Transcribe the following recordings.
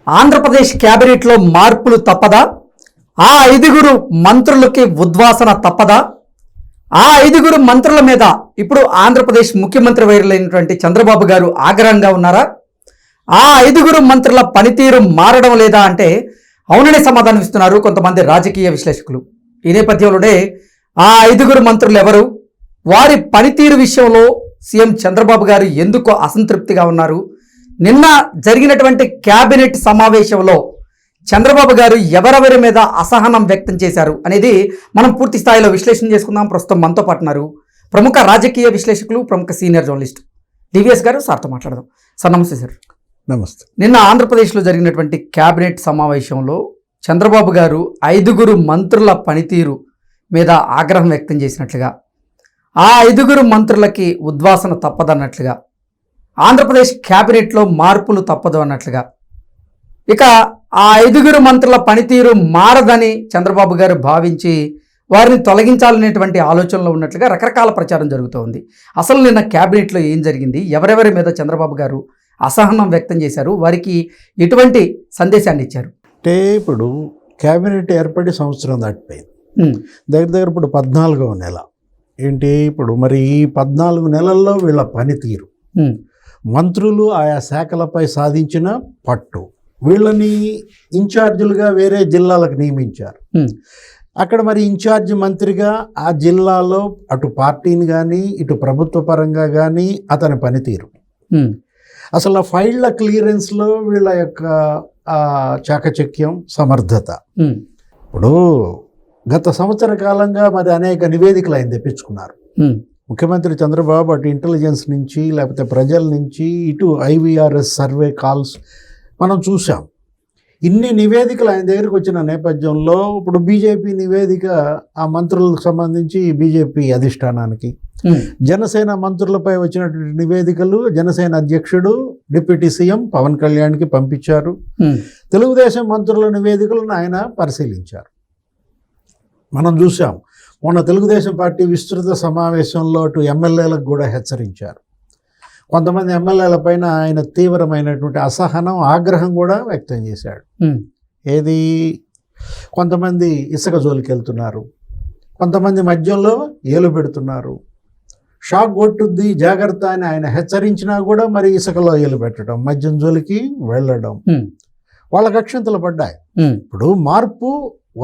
ఆంధ్రప్రదేశ్ క్యాబినెట్లో మార్పులు తప్పదా? ఆ 5గురు మంత్రులకి ఉద్వాసన తప్పదా? ఆ 5గురు మంత్రుల మీద ఇప్పుడు ఆంధ్రప్రదేశ్ ముఖ్యమంత్రి వైరులైనటువంటి చంద్రబాబు గారు ఆగ్రహంగా ఉన్నారా? ఆ 5గురు మంత్రుల పనితీరు మారడం లేదా అంటే అవుననే సమాధానం ఇస్తున్నారు కొంతమంది రాజకీయ విశ్లేషకులు. ఈ నేపథ్యంలోనే ఆ 5గురు మంత్రులు ఎవరు, వారి పనితీరు విషయంలో సీఎం చంద్రబాబు గారు ఎందుకు అసంతృప్తిగా ఉన్నారు, నిన్న జరిగినటువంటి క్యాబినెట్ సమావేశంలో చంద్రబాబు గారు ఎవరెవరి మీద అసహనం వ్యక్తం చేశారు అనేది మనం పూర్తి స్థాయిలో విశ్లేషణ చేసుకుందాం. ప్రస్తుతం మనతో పాటు ఉన్నారు ప్రముఖ రాజకీయ విశ్లేషకులు, ప్రముఖ సీనియర్ జర్నలిస్ట్ డివిఎస్ గారు. సార్తో మాట్లాడదాం. సార్ నమస్తే. సార్ నమస్తే. నిన్న ఆంధ్రప్రదేశ్లో జరిగినటువంటి క్యాబినెట్ సమావేశంలో చంద్రబాబు గారు 5గురు మంత్రుల పనితీరు మీద ఆగ్రహం వ్యక్తం చేసినట్లుగా, ఆ 5గురు మంత్రులకి ఉద్వాసన తప్పదన్నట్లుగా, ఆంధ్రప్రదేశ్ క్యాబినెట్లో మార్పులు తప్పదు అన్నట్లుగా, ఇక ఆ 5గురు మంత్రుల పనితీరు మారదని చంద్రబాబు గారు భావించి వారిని తొలగించాలనేటువంటి ఆలోచనలో ఉన్నట్లుగా రకరకాల ప్రచారం జరుగుతోంది. అసలు నిన్న క్యాబినెట్లో ఏం జరిగింది, ఎవరెవరి మీద చంద్రబాబు గారు అసహనం వ్యక్తం చేశారు, వారికి ఎటువంటి సందేశాన్ని ఇచ్చారు? అంటే ఇప్పుడు క్యాబినెట్ ఏర్పడి సంవత్సరం దాటిపోయింది. దగ్గర ఇప్పుడు 14వ నెల. ఏంటి ఇప్పుడు మరి ఈ 14 నెలల్లో వీళ్ళ పనితీరు, మంత్రులు ఆయా శాఖలపై సాధించిన పట్టు, వీళ్ళని ఇన్ఛార్జీలుగా వేరే జిల్లాలకు నియమించారు. అక్కడ మరి ఇన్ఛార్జ్ మంత్రిగా ఆ జిల్లాలో అటు పార్టీని కానీ ఇటు ప్రభుత్వ పరంగా కానీ అతని పనితీరు, అసలు ఆ ఫైళ్ల క్లియరెన్స్లో వీళ్ళ యొక్క చాకచక్యం, సమర్థత. ఇప్పుడు గత సంవత్సర కాలంగా మరి అనేక నివేదికలు ఆయన తెప్పించుకున్నారు. ముఖ్యమంత్రి చంద్రబాబు అటు ఇంటెలిజెన్స్ నుంచి లేకపోతే ప్రజల నుంచి ఇటు IVRS సర్వే కాల్స్ మనం చూసాం. ఇన్ని నివేదికలు ఆయన దగ్గరికి వచ్చిన నేపథ్యంలో ఇప్పుడు బీజేపీ నివేదిక ఆ మంత్రులకు సంబంధించి బీజేపీ అధిష్టానానికి, జనసేన మంత్రులపై వచ్చినటువంటి నివేదికలు జనసేన అధ్యక్షుడు డిప్యూటీ సీఎం పవన్ కళ్యాణ్కి పంపించారు. తెలుగుదేశం మంత్రుల నివేదికలను ఆయన పరిశీలించారు. మనం చూసాం మొన్న తెలుగుదేశం పార్టీ విస్తృత సమావేశంలో అటు ఎమ్మెల్యేలకు కూడా హెచ్చరించారు. కొంతమంది ఎమ్మెల్యేల పైన ఆయన తీవ్రమైనటువంటి అసహనం, ఆగ్రహం కూడా వ్యక్తం చేశాడు. ఏది, కొంతమంది ఇసుక జోలికి వెళ్తున్నారు, కొంతమంది మద్యంలో ఏలు పెడుతున్నారు, షాక్ కొట్టుద్ది జాగ్రత్త అని ఆయన హెచ్చరించినా కూడా మరి ఇసుకలో ఏలు పెట్టడం, మద్యం జోలికి వెళ్ళడం, వాళ్ళకి అక్షంతలు పడ్డాయి. ఇప్పుడు మార్పు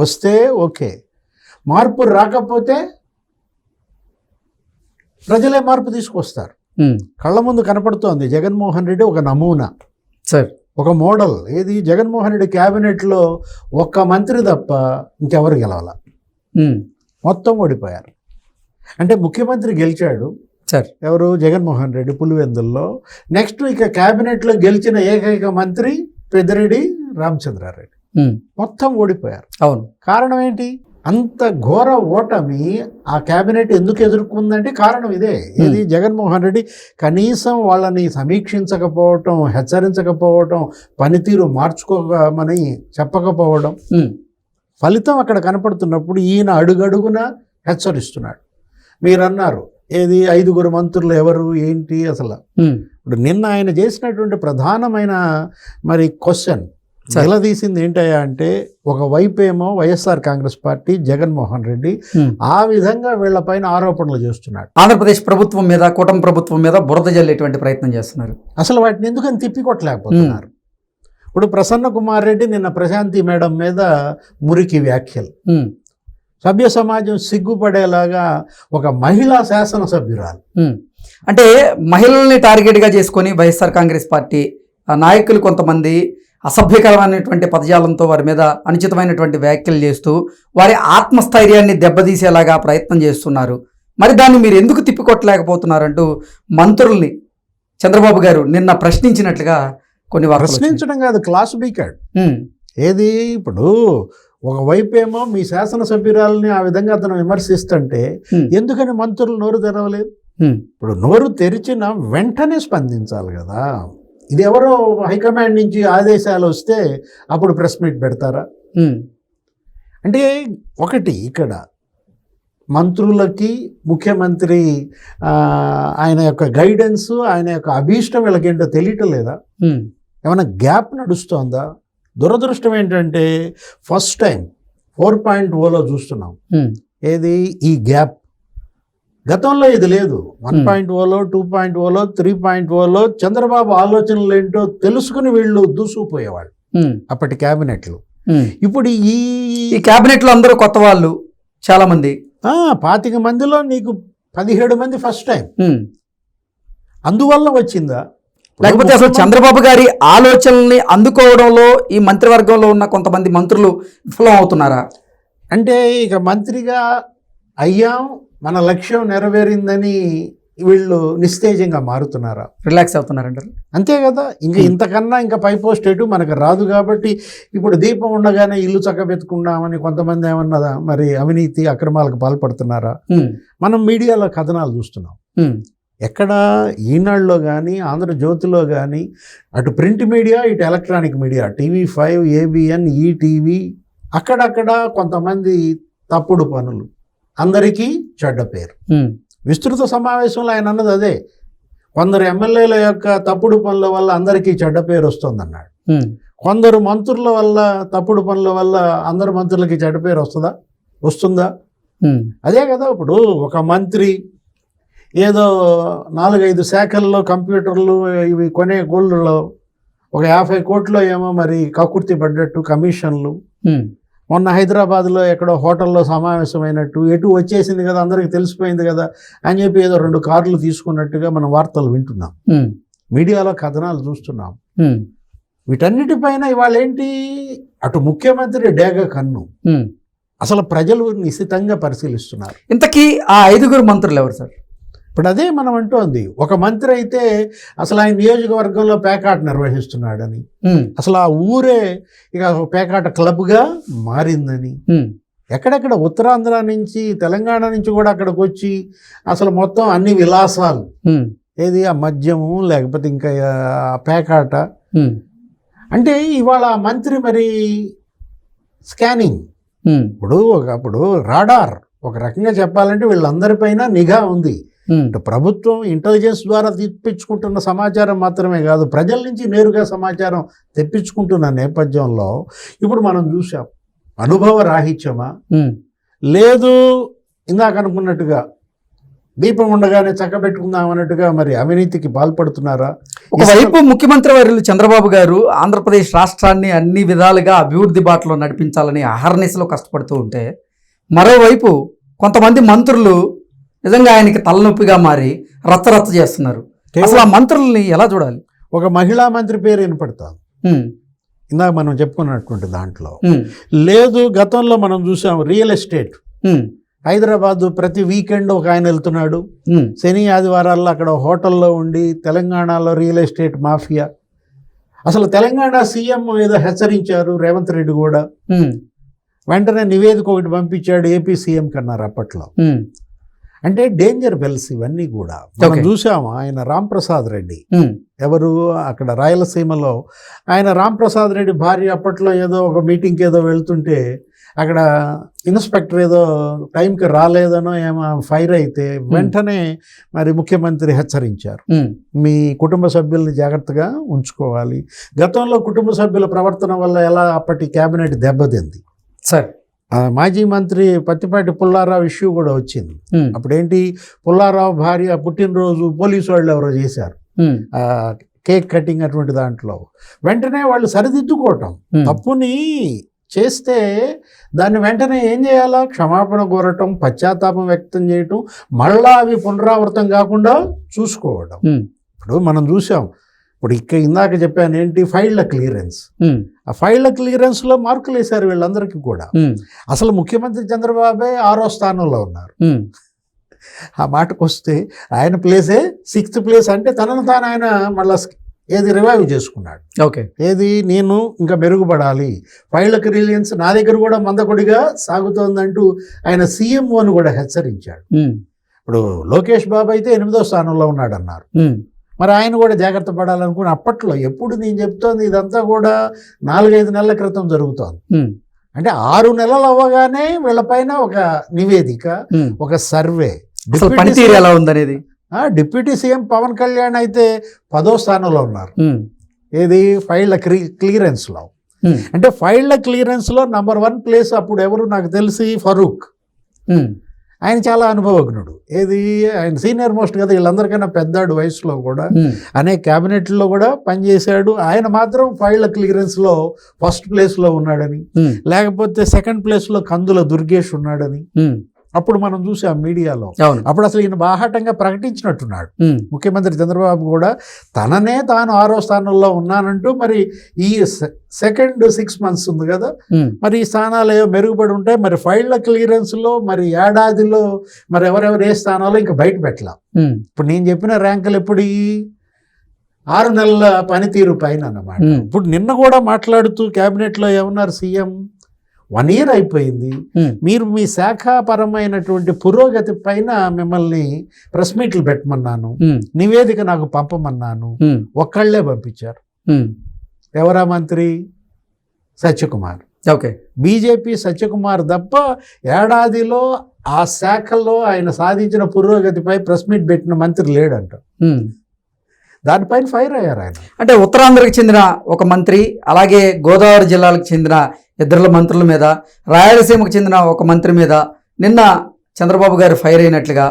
వస్తే ఓకే, మార్పు రాకపోతే ప్రజలే మార్పు తీసుకొస్తారు. కళ్ళ ముందు కనపడుతోంది జగన్మోహన్ రెడ్డి ఒక నమూనా, ఒక మోడల్. ఏది, జగన్మోహన్ రెడ్డి క్యాబినెట్లో ఒక్క మంత్రి తప్ప ఇంకెవరు గెలవాల, మొత్తం ఓడిపోయారు. అంటే ముఖ్యమంత్రి గెలిచాడు, ఎవరు, జగన్మోహన్ రెడ్డి పులివెందుల్లో. నెక్స్ట్ ఇక క్యాబినెట్లో గెలిచిన ఏకైక మంత్రి పెద్దిరెడ్డి రామచంద్రారెడ్డి, మొత్తం ఓడిపోయారు. అవును, కారణం ఏంటి? అంత ఘోర ఓటమి ఆ క్యాబినెట్ ఎందుకు ఎదుర్కొందంటే కారణం ఇదే. ఇది జగన్మోహన్ రెడ్డి కనీసం వాళ్ళని సమీక్షించకపోవటం, హెచ్చరించకపోవటం, పనితీరు మార్చుకోమని చెప్పకపోవడం, ఫలితం అక్కడ కనపడుతున్నప్పుడు ఈయన అడుగడుగున హెచ్చరిస్తున్నాడు. మీరు అన్నారు ఏది, 5గురు మంత్రులు ఎవరు ఏంటి అసలు. ఇప్పుడు నిన్న ఆయన చేసినటువంటి ప్రధానమైన మరి క్వశ్చన్ నిలదీసింది ఏంటయ్యా అంటే, ఒకవైపు ఏమో వైఎస్ఆర్ కాంగ్రెస్ పార్టీ, జగన్మోహన్ రెడ్డి ఆ విధంగా వీళ్ళపైన ఆరోపణలు చేస్తున్నాడు. ఆంధ్రప్రదేశ్ ప్రభుత్వం మీద, కూటమి ప్రభుత్వం మీద బురద జల్లేటువంటి ప్రయత్నం చేస్తున్నారు. అసలు వాటిని ఎందుకని తిప్పికొట్టలేకపోతున్నారు. ఇప్పుడు ప్రసన్న కుమార్ రెడ్డి నిన్న ప్రశాంతి మేడం మీద మురికి వ్యాఖ్యలు, సభ్య సమాజం సిగ్గుపడేలాగా ఒక మహిళా శాసనసభ్యురాలు, అంటే మహిళల్ని టార్గెట్గా చేసుకొని వైఎస్ఆర్ కాంగ్రెస్ పార్టీ నాయకులు కొంతమంది అసభ్యకరమైనటువంటి పదజాలంతో వారి మీద అనుచితమైనటువంటి వ్యాఖ్యలు చేస్తూ వారి ఆత్మస్థైర్యాన్ని దెబ్బతీసేలాగా ప్రయత్నం చేస్తున్నారు. మరి దాన్ని మీరు ఎందుకు తిప్పికొట్టలేకపోతున్నారంటూ మంత్రుల్ని చంద్రబాబు గారు నిన్న ప్రశ్నించినట్లుగా కొన్ని ప్రశ్నించడం కాదు, క్లాస్ బీకాడ్. ఏది, ఇప్పుడు ఒకవైపు ఏమో మీ శాసనసభ్యురాలని ఆ విధంగా అతను విమర్శిస్తుంటే ఎందుకని మంత్రులు నోరు తెరవలేదు? ఇప్పుడు నోరు తెరిచిన వెంటనే స్పందించాలి కదా. ఇది ఎవరో హైకమాండ్ నుంచి ఆదేశాలు వస్తే అప్పుడు ప్రెస్ మీట్ పెడతారా? అంటే ఒకటి, ఇక్కడ మంత్రులకి ముఖ్యమంత్రి ఆయన యొక్క గైడెన్స్, ఆయన యొక్క అభీష్టం వీళ్ళకేంటో తెలియటం లేదా? ఏమైనా గ్యాప్ నడుస్తోందా? దురదృష్టం ఏంటంటే ఫస్ట్ టైం 4.0లో చూస్తున్నాం. ఏది ఈ గ్యాప్. గతంలో ఇది లేదు. 1.0లో 2.0లో 3.0లో చంద్రబాబు ఆలోచనలు ఏంటో తెలుసుకుని వీళ్ళు దూసుకుపోయేవాళ్ళు అప్పటి క్యాబినెట్లు. ఇప్పుడు ఈ క్యాబినెట్ లో అందరూ కొత్త వాళ్ళు చాలా మంది. 25 మందిలో నీకు 17 మంది ఫస్ట్ టైం. అందువల్ల వచ్చిందా? లేకపోతే అసలు చంద్రబాబు గారి ఆలోచనల్ని అందుకోవడంలో ఈ మంత్రివర్గంలో ఉన్న కొంతమంది మంత్రులు విఫలం అవుతున్నారా? అంటే ఇక మంత్రిగా అయ్యాం, మన లక్ష్యం నెరవేరిందని వీళ్ళు నిస్తేజంగా మారుతున్నారా? రిలాక్స్ అవుతున్నారంటారు. అంతే కదా. ఇంతకన్నా ఇంకా పై పోస్ట్ ఎటు మనకు రాదు. కాబట్టి ఇప్పుడు దీపం ఉండగానే ఇల్లు చక్కబెట్టుకున్నామని కొంతమంది ఏమన్నదా మరి అవినీతి అక్రమాలకు పాల్పడుతున్నారా? మనం మీడియాలో కథనాలు చూస్తున్నాం. ఎక్కడ ఈనాడులో కానీ ఆంధ్రజ్యోతిలో కానీ అటు ప్రింట్ మీడియా ఇటు electronic media TV5 ABN ETV అక్కడక్కడ కొంతమంది తప్పుడు పనులు, అందరికీ చెడ్డ పేరు. విస్తృత సమావేశంలో ఆయన అన్నది అదే. కొందరు ఎమ్మెల్యేల యొక్క తప్పుడు పనుల వల్ల అందరికీ చెడ్డ పేరు వస్తుందన్నాడు. కొందరు మంత్రుల వల్ల తప్పుడు పనుల వల్ల అందరు మంత్రులకి చెడ్డ పేరు వస్తుందా? అదే కదా. ఇప్పుడు ఒక మంత్రి ఏదో 4-5 శాఖల్లో కంప్యూటర్లు ఇవి కొనే గోల్డ్లో ఒక 50 కోట్లో ఏమో మరి కకుర్తి పడ్డట్టు కమిషన్లు. మొన్న హైదరాబాద్లో ఎక్కడో హోటల్లో సమావేశమైనట్టు ఎటు వచ్చేసింది కదా, అందరికీ తెలిసిపోయింది కదా అని చెప్పి ఏదో 2 కార్లు తీసుకున్నట్టుగా మనం వార్తలు వింటున్నాం, మీడియాలో కథనాలు చూస్తున్నాం. వీటన్నిటిపైన ఇవాళ ఏంటి, అటు ముఖ్యమంత్రి డేగ కన్ను. అసలు ప్రజలు నిశితంగా పరిశీలిస్తున్నారు. ఇంతకీ ఆ 5 మంత్రులు ఎవరు సార్? ఇప్పుడు అదే మనం అంటోంది. ఒక మంత్రి అయితే అసలు ఆయన నియోజకవర్గంలో పేకాట నిర్వహిస్తున్నాడని, అసలు ఆ ఊరే ఇక పేకాట క్లబ్గా మారిందని, ఎక్కడెక్కడ ఉత్తరాంధ్ర నుంచి తెలంగాణ నుంచి కూడా అక్కడికి వచ్చి అసలు మొత్తం అన్ని విలాసాలు, ఏది ఆ మద్యము లేకపోతే ఇంకా పేకాట. అంటే ఇవాళ మంత్రి మరి స్కానింగ్, ఇప్పుడు ఒకప్పుడు రాడార్, ఒక రకంగా చెప్పాలంటే వీళ్ళందరిపైన నిఘా ఉంది. ప్రభుత్వం ఇంటెలిజెన్స్ ద్వారా తెప్పించుకుంటున్న సమాచారం మాత్రమే కాదు, ప్రజల నుంచి నేరుగా సమాచారం తెప్పించుకుంటున్న నేపథ్యంలో ఇప్పుడు మనం చూసాం అనుభవ రాహిత్యమా, లేదు ఇందాక అనుకున్నట్టుగా దీపం ఉండగానే చక్కబెట్టుకుందాం అన్నట్టుగా మరి అవినీతికి పాల్పడుతున్నారా? ఒకవైపు ముఖ్యమంత్రి వర్యులు చంద్రబాబు గారు ఆంధ్రప్రదేశ్ రాష్ట్రాన్ని అన్ని విధాలుగా అభివృద్ధి బాటలో నడిపించాలని అహర్నిశలో కష్టపడుతూ ఉంటే, మరోవైపు కొంతమంది మంత్రులు నిజంగా ఆయనకి తలనొప్పిగా మారి రచ్చరచ్చ చేస్తున్నారు. అసలు ఆ మంత్రుల్ని ఎలా చూడాలి? ఒక మహిళా మంత్రి పేరు వినపడతాం ఇందాక మనం చెప్పుకున్నటువంటి దాంట్లో. లేదు గతంలో మనం చూసాం రియల్ ఎస్టేట్, హైదరాబాద్ ప్రతి వీకెండ్ ఒక ఆయన వెళ్తున్నాడు, శని ఆదివారాల్లో అక్కడ హోటల్లో ఉండి తెలంగాణలో రియల్ ఎస్టేట్ మాఫియా. అసలు తెలంగాణ సీఎం ఏదో హెచ్చరించారు రేవంత్ రెడ్డి కూడా, వెంటనే నివేదిక ఒకటి పంపించాడు ఏపీ సీఎం కన్నారు అప్పట్లో. అంటే డేంజర్ బెల్స్ ఇవన్నీ కూడా మనం చూసాము. ఆయన రాంప్రసాద్ రెడ్డి, ఎవరు అక్కడ రాయలసీమలో ఆయన రాంప్రసాద్ రెడ్డి భార్య అప్పట్లో ఏదో ఒక మీటింగ్కి ఏదో వెళ్తుంటే అక్కడ ఇన్స్పెక్టర్ ఏదో టైంకి రాలేదనో ఏమో ఫైర్ అయితే వెంటనే మరి ముఖ్యమంత్రి హెచ్చరించారు, మీ కుటుంబ సభ్యుల్ని జాగ్రత్తగా ఉంచుకోవాలి. గతంలో కుటుంబ సభ్యుల ప్రవర్తన వల్ల ఎలా అప్పటి క్యాబినెట్ దెబ్బతింది సార్. మాజీ మంత్రి పత్తిపాటి పుల్లారావు ఇష్యూ కూడా వచ్చింది. అప్పుడేంటి, పుల్లారావు భార్య పుట్టినరోజు పోలీసు వాళ్ళు ఎవరో చేశారు కేక్ కటింగ్, అటువంటి దాంట్లో వెంటనే వాళ్ళు సరిదిద్దుకోవటం, తప్పుని చేస్తే దాన్ని వెంటనే ఏం చేయాలా, క్షమాపణ కోరటం, పశ్చాత్తాపం వ్యక్తం చేయటం, మళ్ళా అవి పునరావృతం కాకుండా చూసుకోవడం. ఇప్పుడు మనం చూసాం, ఇప్పుడు ఇందాక చెప్పాను ఏంటి, ఫైళ్ల క్లియరెన్స్. ఆ ఫైళ్ల క్లియరెన్స్లో మార్కులు వేశారు వీళ్ళందరికీ కూడా. అసలు ముఖ్యమంత్రి చంద్రబాబే 6వ స్థానంలో ఉన్నారు. ఆ మాటకు వస్తే ఆయన ప్లేసే 6th ప్లేస్. అంటే తనను తాను ఆయన మళ్ళీ ఏది రివైవ్ చేసుకున్నాడు. ఓకే, ఏది నేను ఇంకా మెరుగుపడాలి, ఫైళ్ల క్లియరెన్స్ నా దగ్గర కూడా మందకొడిగా సాగుతోందంటూ ఆయన సీఎం అని కూడా హెచ్చరించాడు. ఇప్పుడు లోకేష్ బాబు అయితే 8వ స్థానంలో ఉన్నాడు అన్నారు. మరి ఆయన కూడా జాగ్రత్త పడాలనుకుని అప్పట్లో, ఎప్పుడు నేను చెప్తోంది ఇదంతా కూడా 4-5 నెలల క్రితం జరుగుతోంది. అంటే 6 నెలలు అవ్వగానే వీళ్ళపైన ఒక నివేదిక, ఒక సర్వే, పనితీరు ఎలా ఉందనేది. డిప్యూటీ సీఎం పవన్ కళ్యాణ్ అయితే 10వ స్థానంలో ఉన్నారు, ఏది ఫైళ్ల క్లియరెన్స్లో. అంటే ఫైళ్ల క్లియరెన్స్లో నంబర్ 1 ప్లేస్ అప్పుడు ఎవరు నాకు తెలిసి ఫరూక్. ఆయన చాలా అనుభవజ్ఞుడు. ఆయన సీనియర్ మోస్ట్ కదా, వీళ్ళందరికైనా పెద్దాడు వయసులో కూడా, అనేక క్యాబినెట్లో కూడా పనిచేశాడు. ఆయన మాత్రం ఫైళ్ల క్లియరెన్స్లో ఫస్ట్ ప్లేస్లో ఉన్నాడని, లేకపోతే సెకండ్ ప్లేస్లో కందుల దుర్గేష్ ఉన్నాడని అప్పుడు మనం చూసాం మీడియాలో. అప్పుడు అసలు ఈయన బాహాటంగా ప్రకటించినట్టున్నాడు ముఖ్యమంత్రి చంద్రబాబు కూడా, తననే తాను 6వ స్థానంలో ఉన్నానంటూ. మరి ఈ సెకండ్ 6 months ఉంది కదా, మరి ఈ స్థానాలు ఏవో మెరుగుపడి ఉంటాయి. మరి ఫైళ్ల క్లియరెన్స్లో మరి ఏడాదిలో మరి ఎవరెవరు ఏ స్థానాల్లో ఇంకా బయట పెట్టలా. ఇప్పుడు నేను చెప్పిన ర్యాంకులు ఎప్పుడు 6 నెలల పనితీరు పైన అన్నమాట. ఇప్పుడు నిన్న కూడా మాట్లాడుతూ క్యాబినెట్లో ఏమన్నారు సీఎం, 1 year అయిపోయింది, మీరు మీ శాఖాపరమైనటువంటి పురోగతి పైన మిమ్మల్ని ప్రెస్ మీట్లు పెట్టమన్నాను, నివేదిక నాకు పంపమన్నాను, ఒక్కళ్లే పంపించారు. ఎవరా మంత్రి? సత్యకుమార్. ఓకే, బీజేపీ సత్యకుమార్ తప్ప ఏడాదిలో ఆ శాఖలో ఆయన సాధించిన పురోగతిపై ప్రెస్ మీట్ పెట్టిన మంత్రి లేడంట. దానిపైన ఫైర్ అయ్యారు ఆయన. అంటే ఉత్తరాంధ్రకి చెందిన ఒక మంత్రి, అలాగే గోదావరి జిల్లాలకు చెందిన 2 మంత్రుల మీద, రాయలసీమకు చెందిన ఒక మంత్రి మీద నిన్న చంద్రబాబు గారు ఫైర్ అయినట్లుగా.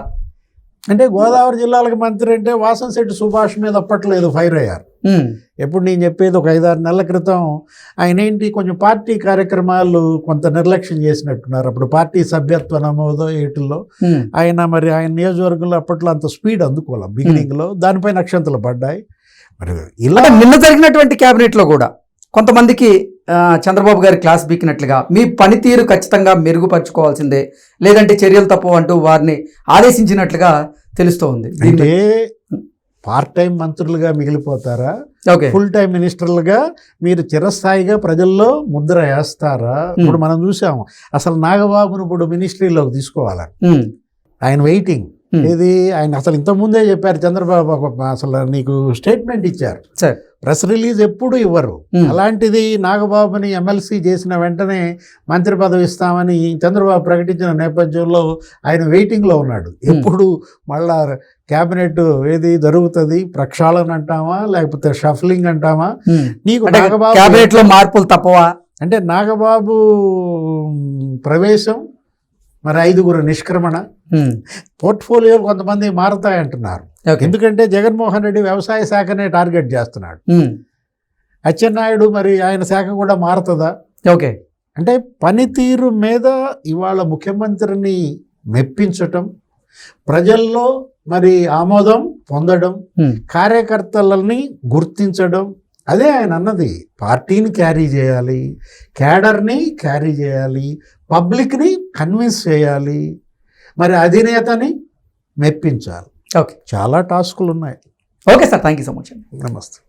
అంటే గోదావరి జిల్లాలకు మంత్రి అంటే వాసంశెట్టి సుభాష్ మీద అప్పట్లేదు ఫైర్ అయ్యారు. ఎప్పుడు నేను చెప్పేది ఒక 5-6 నెలల క్రితం ఆయన కొంచెం పార్టీ కార్యక్రమాలు కొంత నిర్లక్ష్యం చేసినట్టున్నారు. అప్పుడు పార్టీ సభ్యత్వ నమోదో ఏటిల్లో ఆయన నియోజకవర్గంలో అప్పట్లో అంత స్పీడ్ అందుకోవాలి బిగినింగ్లో, దానిపై నక్షంతలు పడ్డాయి. మరి ఇలా నిన్న జరిగినటువంటి క్యాబినెట్లో కూడా కొంతమందికి చంద్రబాబు గారి క్లాస్ బీకినట్లుగా, మీ పనితీరు ఖచ్చితంగా మెరుగుపరచుకోవాల్సిందే, లేదంటే చర్యలు తప్పు అంటూ వారిని ఆదేశించినట్లుగా తెలుస్తోంది. అంటే పార్ట్ టైం మంత్రులుగా మిగిలిపోతారా, ఫుల్ టైం మినిస్టర్లుగా మీరు చిరస్థాయిగా ప్రజల్లో ముద్ర వేస్తారా? ఇప్పుడు మనం చూసాము అసలు నాగబాబును ఇప్పుడు మినిస్ట్రీలోకి తీసుకోవాలని ఆయన వెయిటింగ్. ఆయన అసలు ఇంతకుముందే చెప్పారు చంద్రబాబు, అసలు నీకు స్టేట్మెంట్ ఇచ్చారు, ప్రెస్ రిలీజ్ ఎప్పుడు ఇవ్వరు. అలాంటిది నాగబాబుని ఎమ్మెల్సీ చేసిన వెంటనే మంత్రి పదవి ఇస్తామని చంద్రబాబు ప్రకటించిన నేపథ్యంలో ఆయన వెయిటింగ్లో ఉన్నాడు. ఎప్పుడు మళ్ళా క్యాబినెట్ జరుగుతుంది, ప్రక్షాళన అంటామా లేకపోతే షఫ్లింగ్ అంటామా? నీకు నాగబాబు క్యాబినెట్లో మార్పులు తప్పవా అంటే నాగబాబు ప్రవేశం, మరి 5 నిష్క్రమణ, పోర్ట్ఫోలియోలు కొంతమంది మారుతాయంటున్నారు. ఎందుకంటే జగన్మోహన్ రెడ్డి వ్యవసాయ శాఖనే టార్గెట్ చేస్తున్నాడు. అచ్చెన్నాయుడు మరి ఆయన శాఖ కూడా మారుతుందా? ఓకే, అంటే పనితీరు మీద ఇవాళ ముఖ్యమంత్రిని మెప్పించటం, ప్రజల్లో మరి ఆమోదం పొందడం, కార్యకర్తలని గుర్తించడం, అదే ఆయన అన్నది. పార్టీని క్యారీ చేయాలి, క్యాడర్ని క్యారీ చేయాలి, పబ్లిక్ని కన్విన్స్ చేయాలి, మరి అధినేతని మెప్పించాలి. ఓకే, చాలా టాస్కులు ఉన్నాయి. Okay sir, thank you so much. నమస్తే.